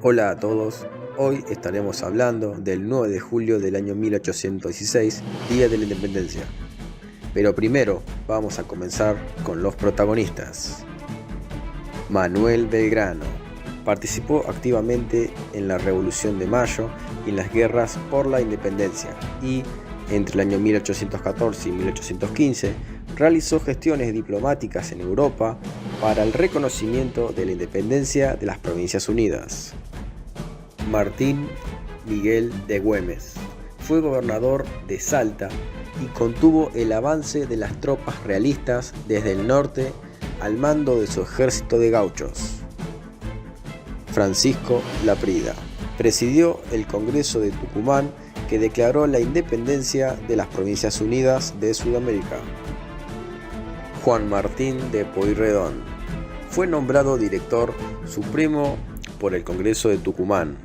Hola a todos, hoy estaremos hablando del 9 de julio del año 1816, Día de la Independencia. Pero primero vamos a comenzar con los protagonistas. Manuel Belgrano participó activamente en la Revolución de Mayo y en las guerras por la independencia y, entre el año 1814 y 1815, realizó gestiones diplomáticas en Europa para el reconocimiento de la independencia de las Provincias Unidas. Martín Miguel de Güemes fue gobernador de Salta y contuvo el avance de las tropas realistas desde el norte al mando de su ejército de gauchos. Francisco Laprida presidió el Congreso de Tucumán que declaró la independencia de las Provincias Unidas de Sudamérica. Juan Martín de Pueyrredón fue nombrado director supremo por el Congreso de Tucumán.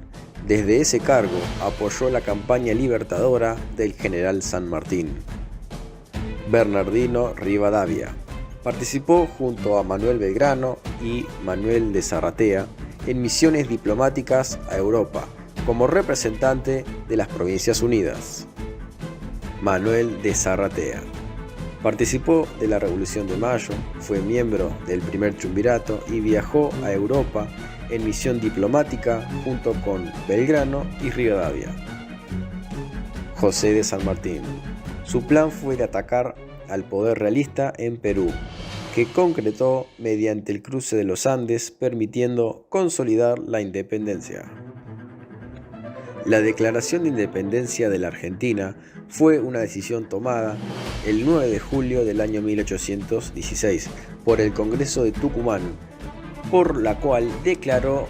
Desde ese cargo apoyó la campaña libertadora del general San Martín. Bernardino Rivadavia participó junto a Manuel Belgrano y Manuel de Zarratea en misiones diplomáticas a Europa como representante de las Provincias Unidas. Manuel de Zarratea participó de la Revolución de Mayo, fue miembro del primer triunvirato y viajó a Europa en misión diplomática junto con Belgrano y Rivadavia. José de San Martín. Su plan fue de atacar al poder realista en Perú, que concretó mediante el cruce de los Andes, permitiendo consolidar la independencia. La declaración de independencia de la Argentina fue una decisión tomada el 9 de julio del año 1816 por el Congreso de Tucumán, por la cual declaró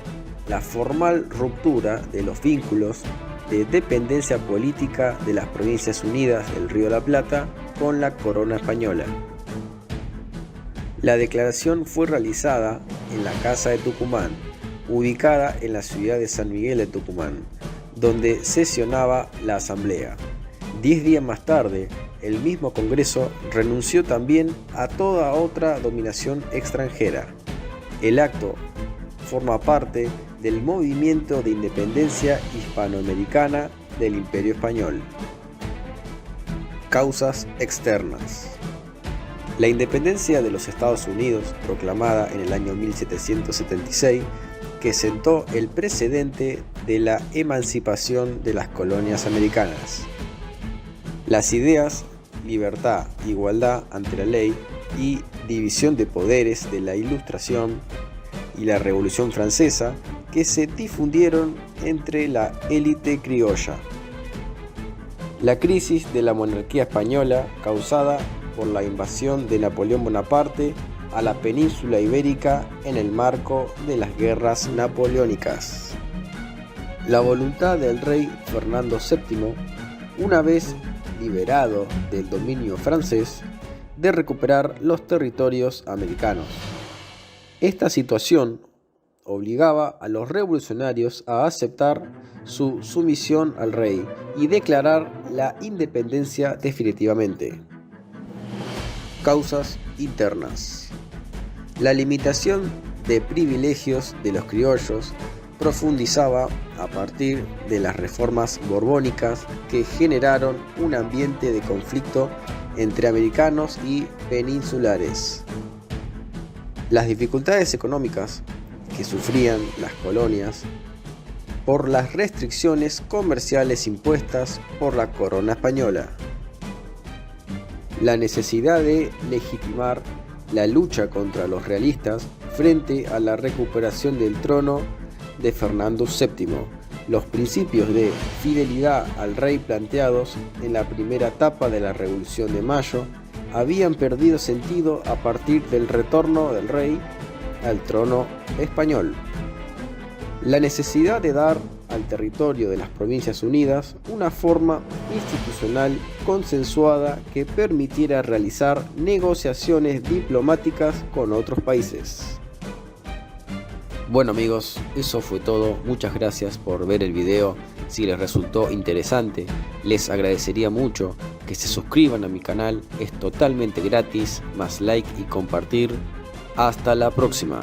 la formal ruptura de los vínculos de dependencia política de las Provincias Unidas del Río de la Plata con la corona española. La declaración fue realizada en la Casa de Tucumán, ubicada en la ciudad de San Miguel de Tucumán, donde sesionaba la Asamblea. 10 días más tarde, el mismo Congreso renunció también a toda otra dominación extranjera. El acto forma parte del movimiento de independencia hispanoamericana del Imperio Español. Causas externas. La independencia de los Estados Unidos, proclamada en el año 1776, que sentó el precedente de la emancipación de las colonias americanas. Las ideas libertad, igualdad ante la ley y división de poderes de la Ilustración y la Revolución Francesa que se difundieron entre la élite criolla. La crisis de la monarquía española causada por la invasión de Napoleón Bonaparte a la península ibérica en el marco de las guerras napoleónicas. La voluntad del rey Fernando VII, una vez liberado del dominio francés, de recuperar los territorios americanos. Esta situación obligaba a los revolucionarios a aceptar su sumisión al rey y declarar la independencia definitivamente. Causas internas. La limitación de privilegios de los criollos profundizaba a partir de las reformas borbónicas que generaron un ambiente de conflicto entre americanos y peninsulares. Las dificultades económicas que sufrían las colonias por las restricciones comerciales impuestas por la corona española. La necesidad de legitimar la lucha contra los realistas frente a la recuperación del trono de Fernando VII. Los principios de fidelidad al rey planteados en la primera etapa de la Revolución de Mayo habían perdido sentido a partir del retorno del rey al trono español. La necesidad de dar al territorio de las Provincias Unidas una forma institucional consensuada que permitiera realizar negociaciones diplomáticas con otros países. Bueno amigos, eso fue todo. Muchas gracias por ver el video. Si les resultó interesante, les agradecería mucho que se suscriban a mi canal. Es totalmente gratis, más like y compartir. Hasta la próxima.